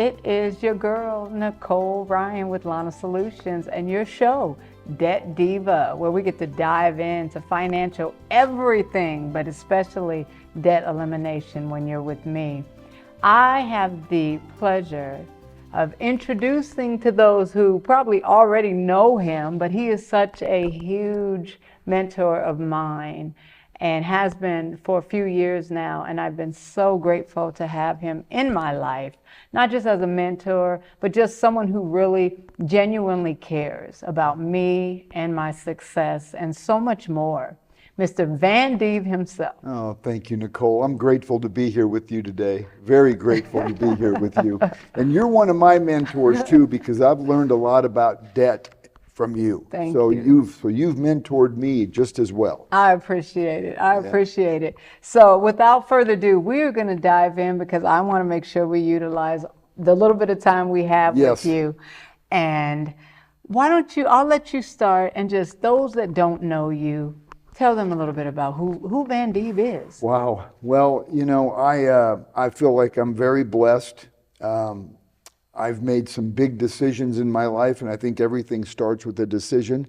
It is your girl, Nicole Ryan with Lana Solutions, and your show, Debt Diva, where we get to dive into financial everything, but especially debt elimination when you're with me. I have the pleasure of introducing to those who probably already know him, but he is such a huge mentor of mine and has been for a few years now, and I've been so grateful to have him in my life, not just as a mentor, but just someone who really genuinely cares about me and my success and so much more. Mr. Van Diva himself. Oh, thank you, Nicole. I'm grateful to be here with you today. Very grateful to be here with you. And you're one of my mentors too, because I've learned a lot about debt from you. Thank you. You've mentored me just as well. I appreciate it. I appreciate it. So without further ado, we are going to dive in because I want to make sure we utilize the little bit of time we have with you. And why don't you, I'll let you start, and just those that don't know you, tell them a little bit about who Van Diva is. Wow. Well, you know, I feel like I'm very blessed. I've made some big decisions in my life, and I think everything starts with a decision.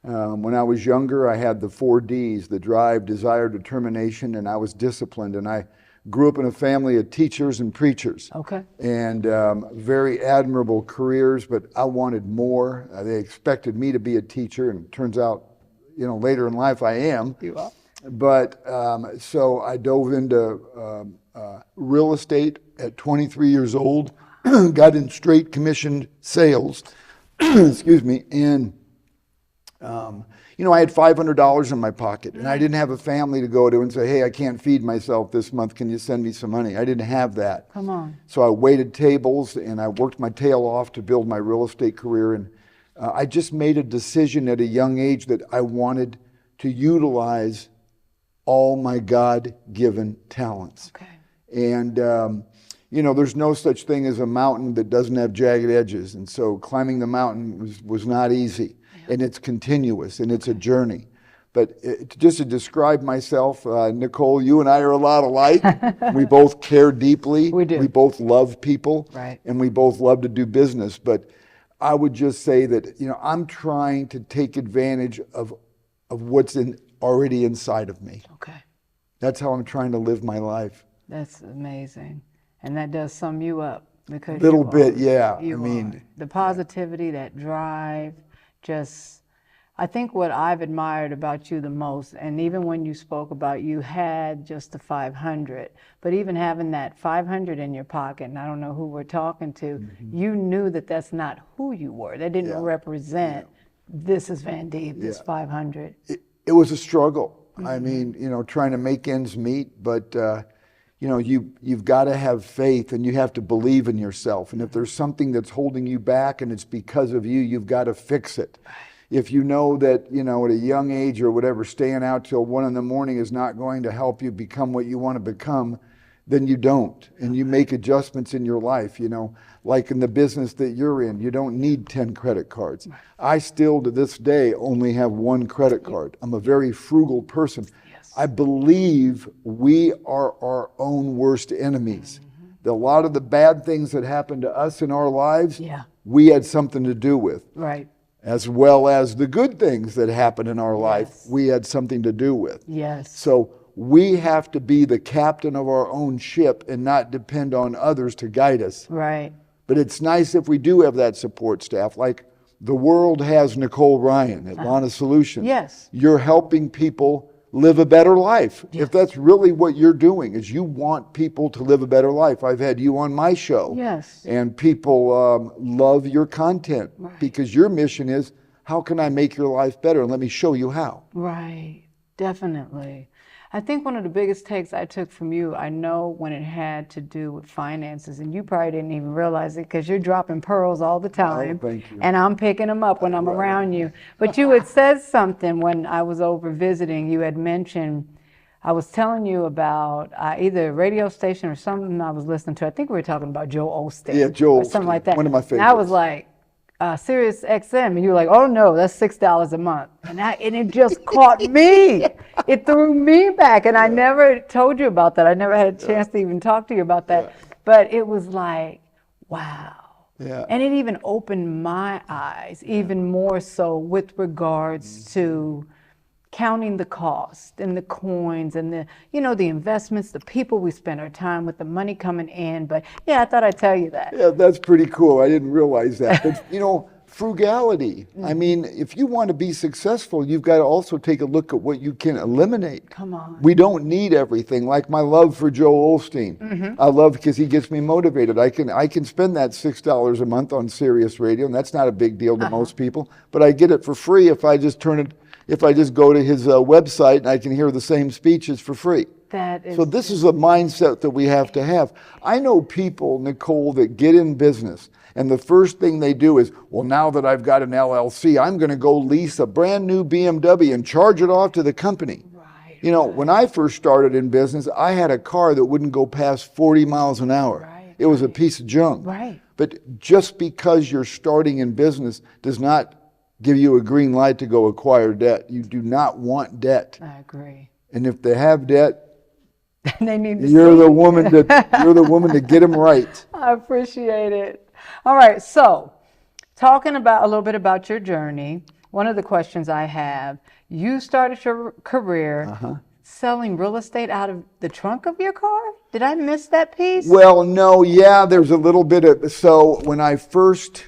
When I was younger, I had the 4 Ds, the drive, desire, determination, and I was disciplined. And I grew up in a family of teachers and preachers. Okay. And very admirable careers, but I wanted more. They expected me to be a teacher, and it turns out, you know, later in life I am. You are. But so I dove into real estate at 23 years old. Got in straight commission sales, excuse me, and you know, I had $500 in my pocket, and I didn't have a family to go to and say, hey, I can't feed myself this month, can you send me some money? I didn't have that. Come on. So I waited tables, and I worked my tail off to build my real estate career, and I just made a decision at a young age that I wanted to utilize all my God-given talents. Okay. And you know, there's no such thing as a mountain that doesn't have jagged edges. And so climbing the mountain was not easy. And it's continuous, and it's a journey. But just to describe myself, Nicole, you and I are a lot alike. We both care deeply. We do. We both love people. Right. And we both love to do business. But I would just say that, you know, I'm trying to take advantage of what's already inside of me. Okay. That's how I'm trying to live my life. That's amazing. And that does sum you up, because Little bit, yeah. I mean, the positivity, that drive, just, I think what I've admired about you the most, and even when you spoke about you had just the 500, but even having that 500 in your pocket, and I don't know who we're talking to, you knew that that's not who you were. That didn't represent, this is Van Diva, this 500. It was a struggle. I mean, you know, trying to make ends meet, but you know, you've got to have faith, and you have to believe in yourself. And if there's something that's holding you back and it's because of you, you've got to fix it. If you know that, you know, at a young age or whatever, staying out till 1 in the morning is not going to help you become what you want to become, then you don't. And you make adjustments in your life, you know, like in the business that you're in, you don't need 10 credit cards. I still, to this day, only have 1 credit card. I'm a very frugal person. I believe we are our own worst enemies. A lot of the bad things that happen to us in our lives, we had something to do with. Right. As well as the good things that happen in our life, we had something to do with. Yes. So we have to be the captain of our own ship and not depend on others to guide us. Right. But it's nice if we do have that support staff. Like the world has Nicole Ryan at Lana Solutions. Yes. You're helping people live a better life. If that's really what you're doing, is you want people to live a better life. I've had you on my show. Yes. And people love your content because your mission is, how can I make your life better? And let me show you how. Right. Definitely. I think one of the biggest takes I took from you, I know when it had to do with finances, and you probably didn't even realize it because you're dropping pearls all the time. Oh, thank you. And I'm picking them up when I'm around you. But you had said something when I was over visiting. You had mentioned, I was telling you about either a radio station or something I was listening to. I think we were talking about Joe Osteen. Yeah, Joe or something Osteen, like that. one of my favorites. And I was like, Sirius XM, and you were like, oh no, that's $6 a month. And it just caught me. It threw me back. And I never told you about that. I never had a chance to even talk to you about that. But it was like, Wow. Yeah. And it even opened my eyes even more so with regards to counting the cost and the coins and the, the investments, the people we spend our time with, the money coming in. But yeah, I thought I'd tell you that. Yeah, that's pretty cool. I didn't realize that. But, frugality. I mean, if you want to be successful, you've got to also take a look at what you can eliminate. Come on. We don't need everything. Like my love for Joel Osteen. I love because he gets me motivated. I can spend that $6 a month on Sirius Radio, and that's not a big deal to most people. But I get it for free if I just go to his website and I can hear the same speeches for free. So this is a mindset that we have to have. I know people, Nicole, that get in business and the first thing they do is, well, now that I've got an LLC, I'm going to go lease a brand new BMW and charge it off to the company. Right. When I first started in business, I had a car that wouldn't go past 40 miles an hour. Right. It was a piece of junk. Right. But just because you're starting in business does not give you a green light to go acquire debt. You do not want debt. I agree. And if they have debt, they need to you're the woman to get them right. I appreciate it. All right, so talking about a little bit about your journey, one of the questions I have, you started your career selling real estate out of the trunk of your car? Did I miss that piece? Well, no, yeah, there's a little bit of, so when I first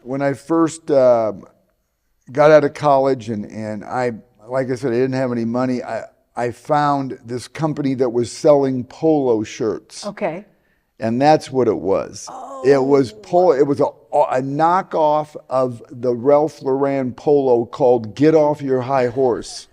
got out of college and I, like I said, I didn't have any money, I found this company that was selling polo shirts. Okay. And that's what it was. Oh. It was a knockoff of the Ralph Lauren polo called "Get Off Your High Horse,"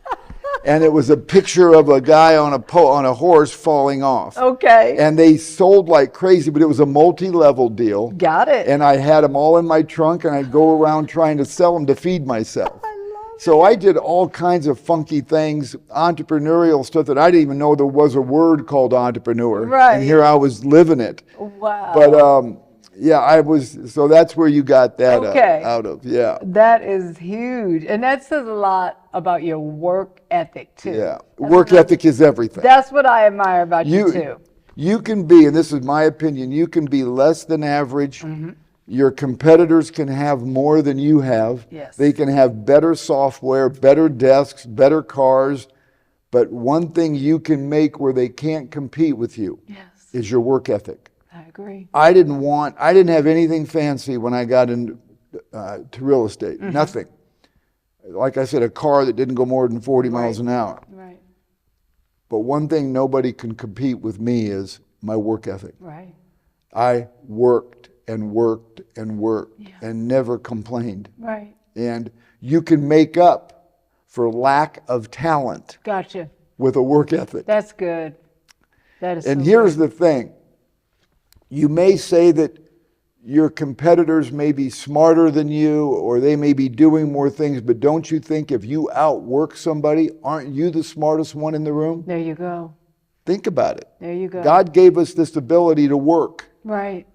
and it was a picture of a guy on a horse falling off. Okay. And they sold like crazy, but it was a multi-level deal. Got it. And I had them all in my trunk, and I'd go around trying to sell them to feed myself. So I did all kinds of funky things, entrepreneurial stuff that I didn't even know there was a word called entrepreneur. Right. And here I was living it. Wow. But so that's where you got that out of, yeah. That is huge. And that says a lot about your work ethic too. Yeah, work ethic is everything. That's what I admire about you too. You can be, and this is my opinion, you can be less than average. Mm-hmm. Your competitors can have more than you have. Yes. They can have better software, better desks, better cars. But one thing you can make where they can't compete with you is your work ethic. I agree. I didn't have anything fancy when I got into to real estate. Mm-hmm. Nothing. Like I said, a car that didn't go more than 40 miles an hour. Right. But one thing nobody can compete with me is my work ethic. Right. I worked and worked and worked and never complained. Right. And you can make up for lack of talent. Gotcha. With a work ethic. That's good. That is. And so here's the thing. You may say that your competitors may be smarter than you or they may be doing more things, but don't you think if you outwork somebody, aren't you the smartest one in the room? There you go. Think about it. There you go. God gave us this ability to work. Right.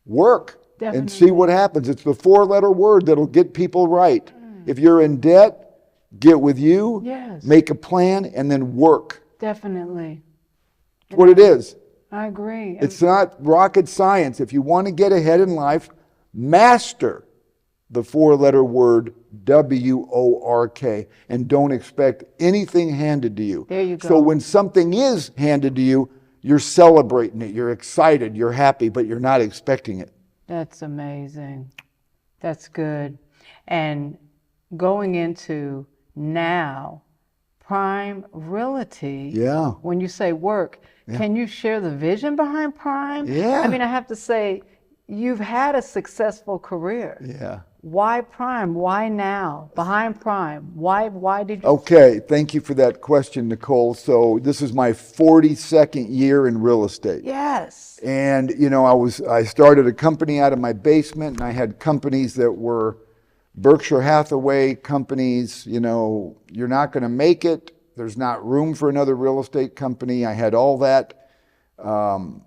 Work. Definitely. And see what happens. It's the 4-letter word that'll get people right. If you're in debt, get with you, make a plan, and then work. Definitely. That's what it is. I agree. It's not rocket science. If you want to get ahead in life, master the 4-letter word WORK and don't expect anything handed to you. There you go. So when something is handed to you, you're celebrating it, you're excited, you're happy, but you're not expecting it. That's amazing. That's good. And going into now, Prime Realty, when you say work, can you share the vision behind Prime? Yeah. I mean, I have to say, you've had a successful career. Yeah. Why Prime? Why now? Behind Prime? Why did you? Okay, thank you for that question, Nicole. So this is my 42nd year in real estate. Yes. And I started a company out of my basement, and I had companies that were Berkshire Hathaway companies. You're not going to make it. There's not room for another real estate company. I had all that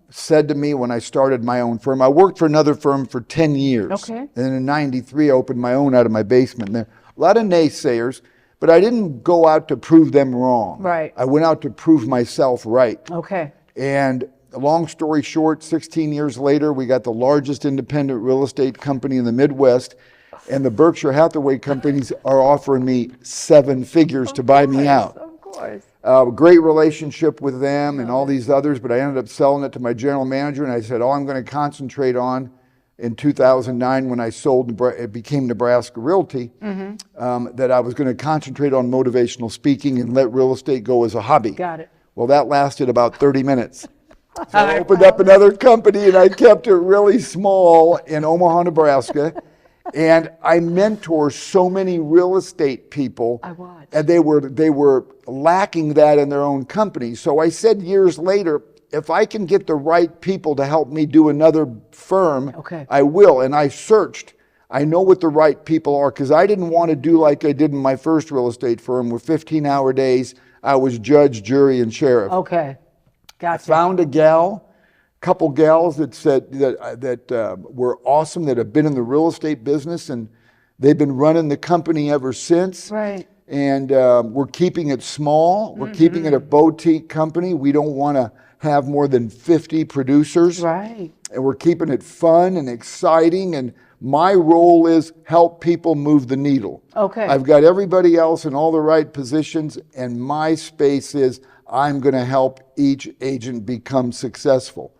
said to me when I started my own firm. I worked for another firm for 10 years. Okay. And then in '93, I opened my own out of my basement. There a lot of naysayers, but I didn't go out to prove them wrong. Right. I went out to prove myself right. Okay. And long story short, 16 years later, we got the largest independent real estate company in the Midwest, and the Berkshire Hathaway companies are offering me 7 figures to buy me out. Of course. Great relationship with them and all these others, but I ended up selling it to my general manager, and I said, all I'm going to concentrate on in 2009 when I sold, it became Nebraska Realty, that I was going to concentrate on motivational speaking and let real estate go as a hobby. Got it. Well, that lasted about 30 minutes. So I opened up another company, and I kept it really small in Omaha, Nebraska. And I mentor so many real estate people. I watched. And they were lacking that in their own company. So I said years later, if I can get the right people to help me do another firm, I will. And I searched. I know what the right people are, because I didn't want to do like I did in my first real estate firm with 15-hour days. I was judge, jury, and sheriff. Okay, gotcha. I found a couple gals that said that were awesome, that have been in the real estate business, and they've been running the company ever since. Right. And we're keeping it small. We're keeping it a boutique company. We don't want to have more than 50 producers. Right. And we're keeping it fun and exciting. And my role is help people move the needle. Okay. I've got everybody else in all the right positions, and my space is I'm going to help each agent become successful.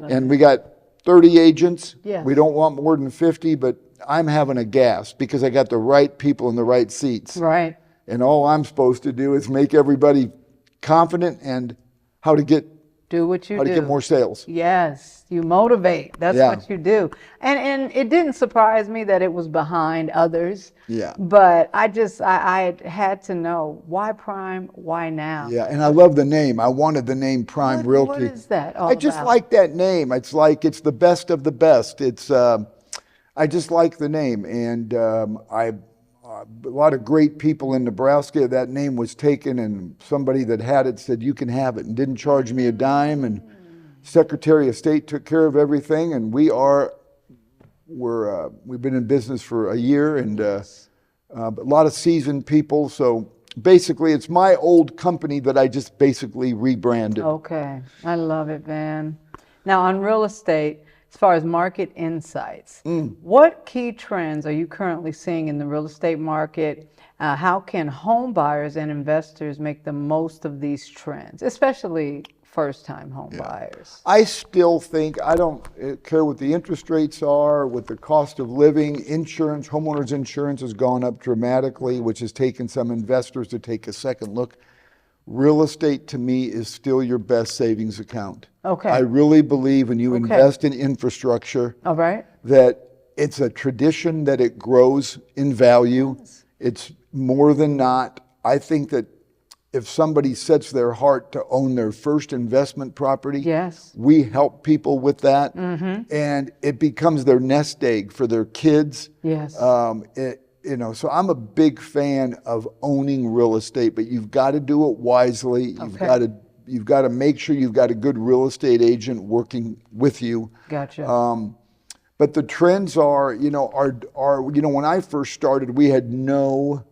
And we got 30 agents. Yes. We don't want more than 50, but I'm having a gas because I got the right people in the right seats. Right. And all I'm supposed to do is make everybody confident and how to get more sales. Yes, you motivate. That's what you do. And it didn't surprise me that it was behind others. Yeah. But I had to know, why Prime, why now? Yeah, and I love the name. I wanted the name Prime Realty. What is that all I just about? like that name. It's like it's the best of the best. It's I just like the name, and a lot of great people in Nebraska. That name was taken, and somebody that had it said, you can have it, and didn't charge me a dime, and Secretary of State took care of everything, and we've been in business for a year, and a lot of seasoned people. So basically, it's my old company that I just basically rebranded. Okay, I love it, Van. Now on real estate, as far as market insights, what key trends are you currently seeing in the real estate market? How can home buyers and investors make the most of these trends, especially first-time home buyers? I still think, I don't care what the interest rates are, what the cost of living, insurance, homeowners insurance has gone up dramatically, which has taken some investors to take a second look. Real estate to me is still your best savings account. Okay. I really believe when you invest in infrastructure, All right. that it's a tradition that it grows in value. It's more than not. I think that if somebody sets their heart to own their first investment property, we help people with that, and it becomes their nest egg for their kids. Yes. So I'm a big fan of owning real estate, but you've got to do it wisely. You've got to make sure you've got a good real estate agent working with you. Gotcha. But the trends are when I first started, we had no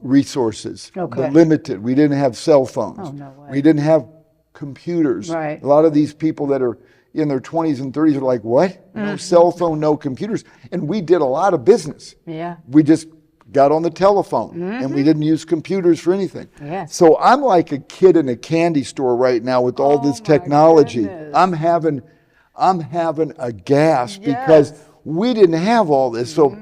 resources, limited. We didn't have cell phones. Oh, no way. We didn't have computers. Right. A lot of these people that are in their 20s and 30s are like, what? No cell phone, no computers. And we did a lot of business. Yeah. We just got on the telephone and we didn't use computers for anything. Yes. So I'm like a kid in a candy store right now with all this technology. Goodness. I'm having a gas because we didn't have all this. So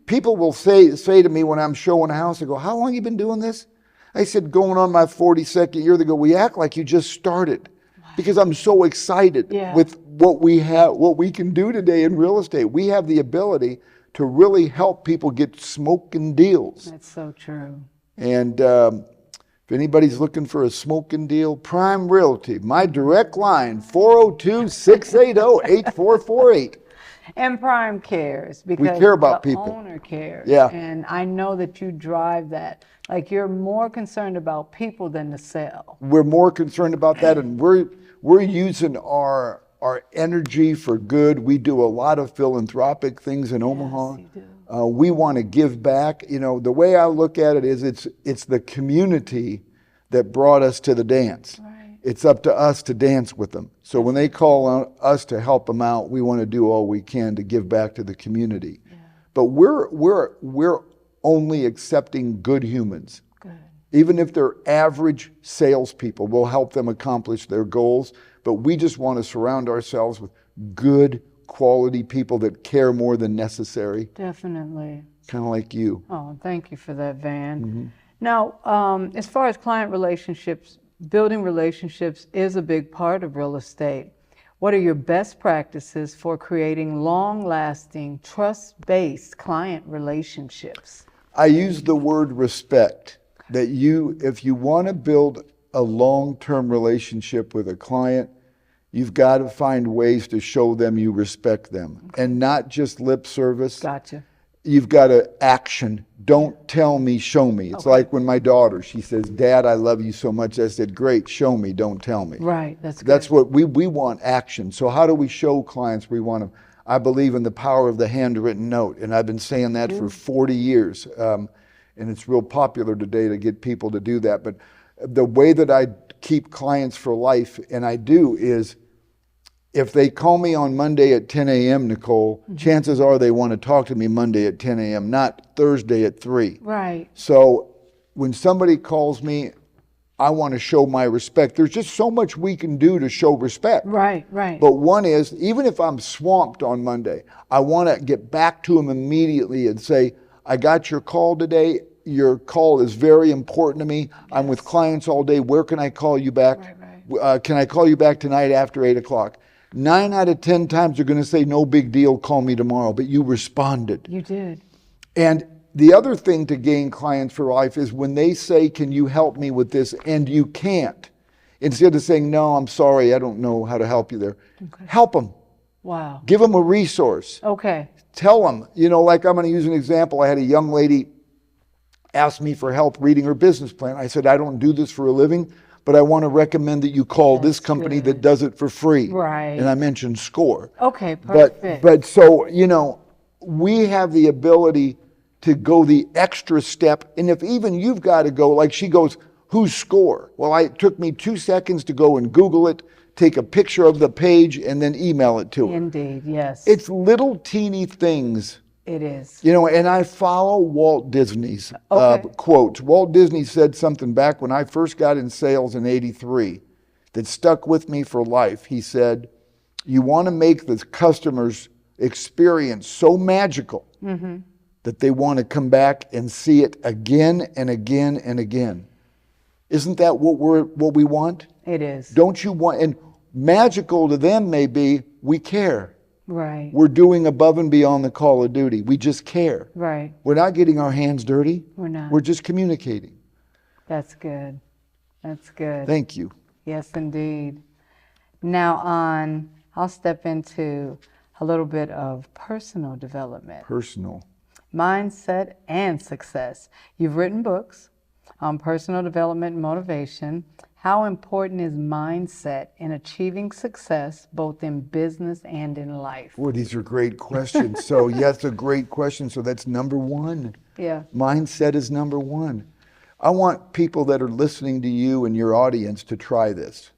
people will say to me when I'm showing a house, I go, how long have you been doing this? I said, going on my 42nd year. They go, we act like you just started. Because I'm so excited with what we have, what we can do today in real estate. We have the ability to really help people get smoking deals. That's so true. And if anybody's looking for a smoking deal, Prime Realty, my direct line, 402-680-8448. And Prime cares because we care about the people. Owner cares. Yeah. And I know that you drive that. Like you're more concerned about people than the sale. We're more concerned about that, and we're using our energy for good. We do a lot of philanthropic things in Omaha. Yes, you do. We want to give back. The way I look at it is it's the community that brought us to the dance. Right. it's up to us to dance with them. So when they call on us to help them out, we want to do all we can to give back to the community. Yeah. But we're only accepting good humans. Good. Even if they're average salespeople, we'll help them accomplish their goals. But we just want to surround ourselves with good, quality people that care more than necessary. Definitely. Kind of like you. Oh, thank you for that, Van. Now, as far as client relationships, building relationships is a big part of real estate. What are your best practices for creating long-lasting, trust-based client relationships? I use the word respect. That if you want to build a long-term relationship with a client, you've got to find ways to show them you respect them. And not just lip service. Gotcha. You've got to action. Don't tell me, show me. It's like when my daughter, she says, Dad, I love you so much. I said, great, show me, don't tell me. Right, that's good. That's what we want, action. So how do we show clients we want them? I believe in the power of the handwritten note, and I've been saying that for 40 years. And it's real popular today to get people to do that. But the way that I keep clients for life, and I do, is if they call me on Monday at 10 a.m., Nicole, chances are they want to talk to me Monday at 10 a.m., not Thursday at 3. Right. So when somebody calls me, I want to show my respect. There's just so much we can do to show respect. Right, right. But one is, even if I'm swamped on Monday, I want to get back to them immediately and say, I got your call today. Your call is very important to me. Yes. I'm with clients all day. Where can I call you back? Right. Can I call you back tonight after 8 o'clock? 9 out of 10 times you're going to say, no big deal, call me tomorrow. But you responded. You did. And the other thing to gain clients for life is when they say, can you help me with this? And you can't. Instead of saying, no, I'm sorry, I don't know how to help you there. Okay. Help them. Wow. Give them a resource. Okay. Tell them, like I'm going to use an example. I had a young lady ask me for help reading her business plan. I said, I don't do this for a living, but I want to recommend that you call this company that does it for free. Right. And I mentioned SCORE. Okay, perfect. But so, we have the ability to go the extra step. And if even you've got to go, like she goes, who's SCORE? Well, it took me 2 seconds to go and Google it, take a picture of the page, and then email it to her. Indeed, yes. It's little teeny things. It is. And I follow Walt Disney's quotes. Walt Disney said something back when I first got in sales in '83 that stuck with me for life. He said, you want to make the customer's experience so magical that they want to come back and see it again and again and again. Isn't that what we want? It is. Don't you want, and magical to them may be, we care. Right. We're doing above and beyond the call of duty. We just care. Right. We're not getting our hands dirty. We're not. We're just communicating. That's good. That's good. Thank you. Yes, indeed. Now I'll step into a little bit of personal development. Personal. Mindset and success. You've written books on personal development and motivation. How important is mindset in achieving success, both in business and in life? Well, these are great questions. So, yes, a great question. So that's number one. Yeah. Mindset is number one. I want people that are listening to you and your audience to try this.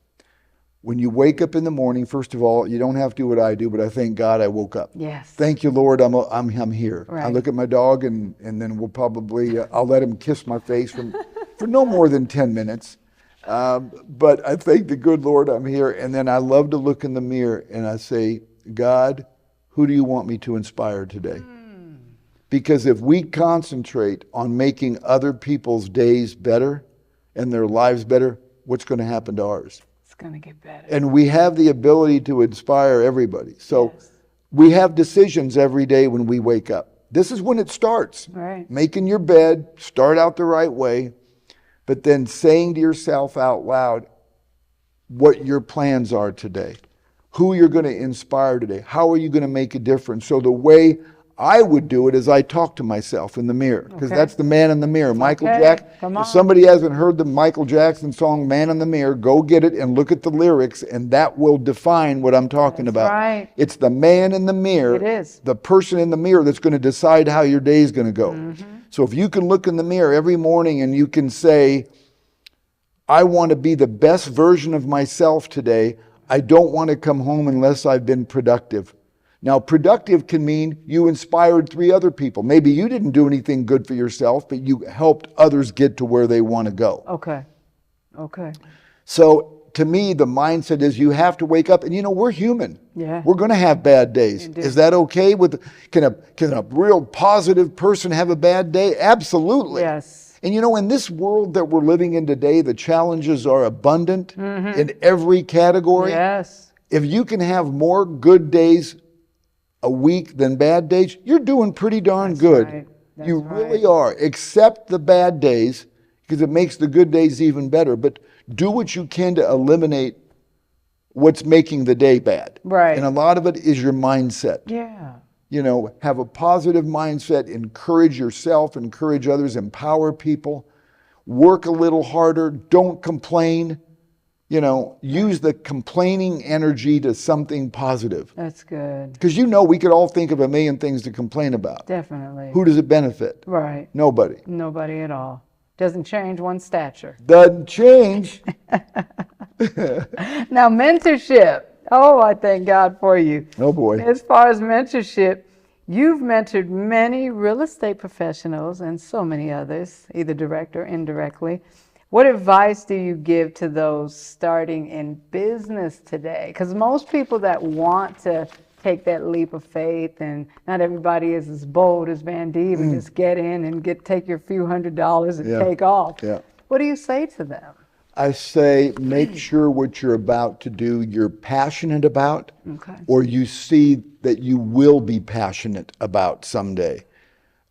When you wake up in the morning, first of all, you don't have to do what I do, but I thank God I woke up. Yes. Thank you, Lord, I'm here. Right. I look at my dog and then we'll probably, I'll let him kiss my face for no more than 10 minutes. But I thank the good Lord I'm here. And then I love to look in the mirror and I say, God, who do you want me to inspire today? Because if we concentrate on making other people's days better and their lives better, what's going to happen to ours? It's going to get better. And we have the ability to inspire everybody. So we have decisions every day when we wake up. This is when it starts. Right. Making your bed, start out the right way, but then saying to yourself out loud what your plans are today, who you're going to inspire today, how are you going to make a difference. So the way I would do it is I talk to myself in the mirror, because that's the man in the mirror. Michael Jackson. If somebody hasn't heard the Michael Jackson song Man in the Mirror, go get it and look at the lyrics, and that will define what I'm talking about. Right. It's the man in the mirror, it is. The person in the mirror that's going to decide how your day is going to go. So if you can look in the mirror every morning and you can say, I want to be the best version of myself today. I don't want to come home unless I've been productive. Now, productive can mean you inspired 3 other people. Maybe you didn't do anything good for yourself, but you helped others get to where they want to go. Okay. Okay. So to me, the mindset is you have to wake up, and we're human. Yeah. We're going to have bad days. Indeed. Is that okay? Can a real positive person have a bad day? Absolutely. Yes. And in this world that we're living in today, the challenges are abundant in every category. Yes. If you can have more good days a week than bad days, you're doing pretty darn good. Right. You really are. Accept the bad days because it makes the good days even better. But do what you can to eliminate what's making the day bad. Right. And a lot of it is your mindset. Yeah. Have a positive mindset, encourage yourself, encourage others, empower people, work a little harder, don't complain. Use the complaining energy to something positive. That's good. Because we could all think of a million things to complain about. Definitely. Who does it benefit? Right. Nobody. Nobody at all. Doesn't change one's stature. Doesn't change. Now, mentorship. Oh, I thank God for you. Oh boy. As far as mentorship, you've mentored many real estate professionals and so many others, either direct or indirectly. What advice do you give to those starting in business today? Because most people that want to take that leap of faith, and not everybody is as bold as Van Diva, just get in and take your few $100s and take off. Yeah. What do you say to them? I say make sure what you're about to do you're passionate about, or you see that you will be passionate about someday.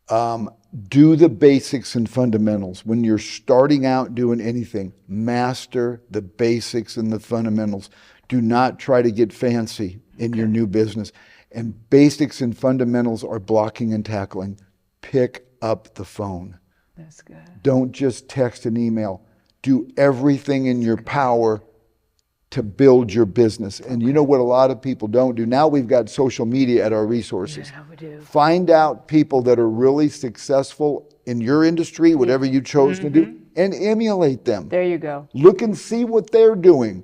Do the basics and fundamentals. When you're starting out doing anything, master the basics and the fundamentals. Do not try to get fancy in your new business. And basics and fundamentals are blocking and tackling. Pick up the phone. That's good. Don't just text and email. Do everything in your power to build your business. And you know what a lot of people don't do? Now we've got social media at our resources. Yeah, we do. Find out people that are really successful in your industry, whatever you chose to do, and emulate them. There you go. Look and see what they're doing.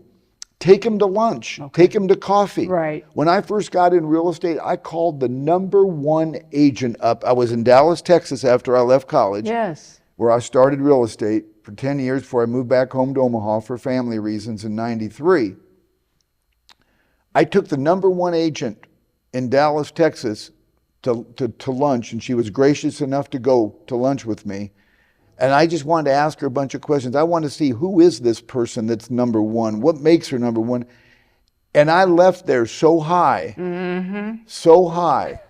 Take them to lunch. Take them to coffee. Right. When I first got in real estate, I called the #1 agent up. I was in Dallas, Texas after I left college. Yes. Where I started real estate for 10 years before I moved back home to Omaha for family reasons in '93. I took the #1 agent in Dallas, Texas to lunch, and she was gracious enough to go to lunch with me. And I just wanted to ask her a bunch of questions. I want to see, who is this person that's #1? What makes her #1? And I left there so high, so high.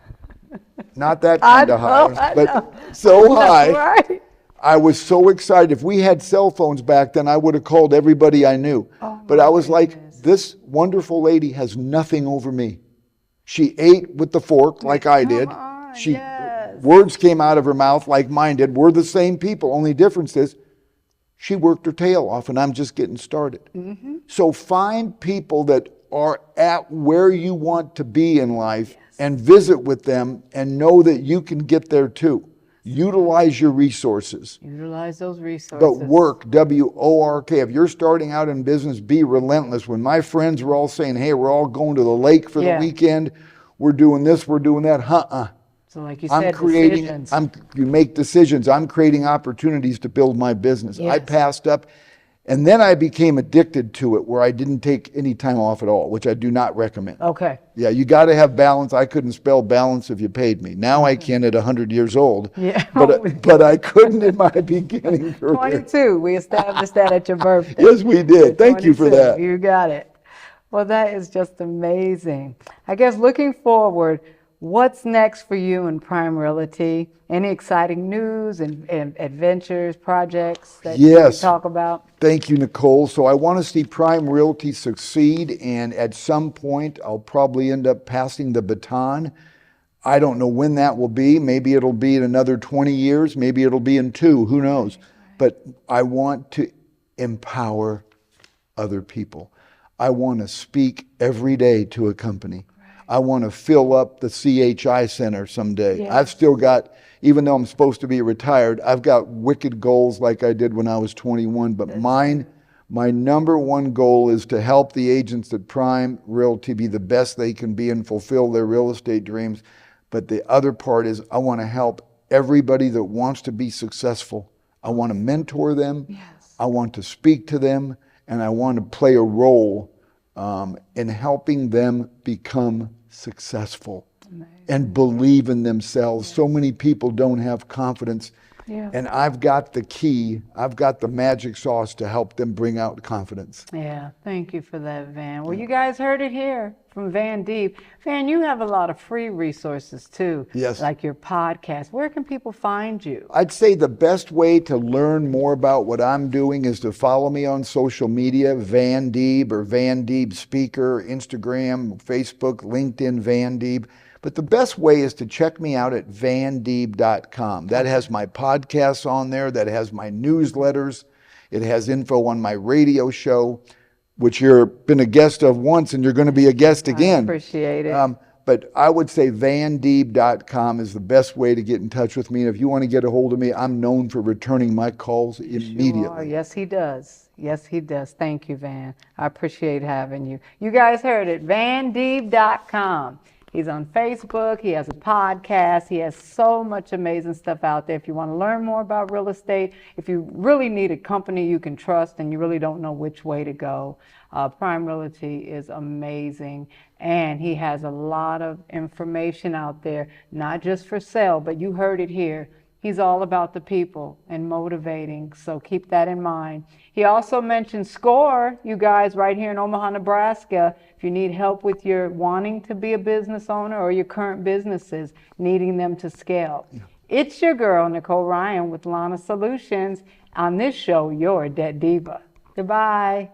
Not that kind of high, but so high. Right. I was so excited. If we had cell phones back then, I would have called everybody I knew. But I was like, this wonderful lady has nothing over me. She ate with the fork like I did. Words came out of her mouth like mine did. We're the same people. Only difference is she worked her tail off and I'm just getting started. So find people that are at where you want to be in life and visit with them and know that you can get there too. Utilize your resources. Utilize those resources. But work, W-O-R-K. If you're starting out in business, be relentless. When my friends were all saying, hey, we're all going to the lake for the weekend, we're doing this, we're doing that, So like you said, decisions. You make decisions. I'm creating opportunities to build my business. Yes. I passed up. And then I became addicted to it where I didn't take any time off at all, which I do not recommend. Okay. Yeah, you got to have balance. I couldn't spell balance if you paid me. Now I can at 100 years old. Yeah. But I couldn't in my beginning career. 22. We established that at your birthday. Yes, we did. Thank you for that. You got it. Well, that is just amazing. I guess looking forward, what's next for you in Prime Realty? Any exciting news and adventures, projects that you can talk about? Thank you, Nicole. So I want to see Prime Realty succeed, and at some point I'll probably end up passing the baton. I don't know when that will be. Maybe it'll be in another 20 years. Maybe it'll be in 2. Who knows? But I want to empower other people. I want to speak every day to a company. I want to fill up the CHI Center someday. Yes. I've still got, even though I'm supposed to be retired, I've got wicked goals like I did when I was 21. But mine My number one goal is to help the agents at Prime Realty be the best they can be and fulfill their real estate dreams. But the other part is I want to help everybody that wants to be successful. I want to mentor them. Yes. I want to speak to them, and I want to play a role in helping them become successful. Amazing. And believe in themselves. Yes. So many people don't have confidence. Yeah. And I've got the key, I've got the magic sauce to help them bring out confidence. Yeah, thank you for that, Van. Well, you guys heard it here from Van Deeb. Van, you have a lot of free resources too. Yes. Like your podcast. Where can people find you? I'd say the best way to learn more about what I'm doing is to follow me on social media, Van Deeb or Van Deeb Speaker, Instagram, Facebook, LinkedIn, Van Deeb. But the best way is to check me out at vandeeb.com. That has my podcasts on there, that has my newsletters, it has info on my radio show, which you've been a guest of once and you're going to be a guest again. I appreciate it. But I would say vandeeb.com is the best way to get in touch with me. And if you want to get a hold of me, I'm known for returning my calls immediately. Sure. Yes, he does. Yes, he does. Thank you, Van. I appreciate having you. You guys heard it, vandeeb.com. He's on Facebook, he has a podcast, he has so much amazing stuff out there. If you want to learn more about real estate, if you really need a company you can trust and you really don't know which way to go, Prime Realty is amazing. And he has a lot of information out there, not just for sale, but you heard it here. He's all about the people and motivating, so keep that in mind. He also mentioned SCORE, you guys, right here in Omaha, Nebraska. If you need help with your wanting to be a business owner or your current businesses, needing them to scale. Yeah. It's your girl, Nicole Ryan with Lana Solutions. On this show, your Debt Diva. Goodbye.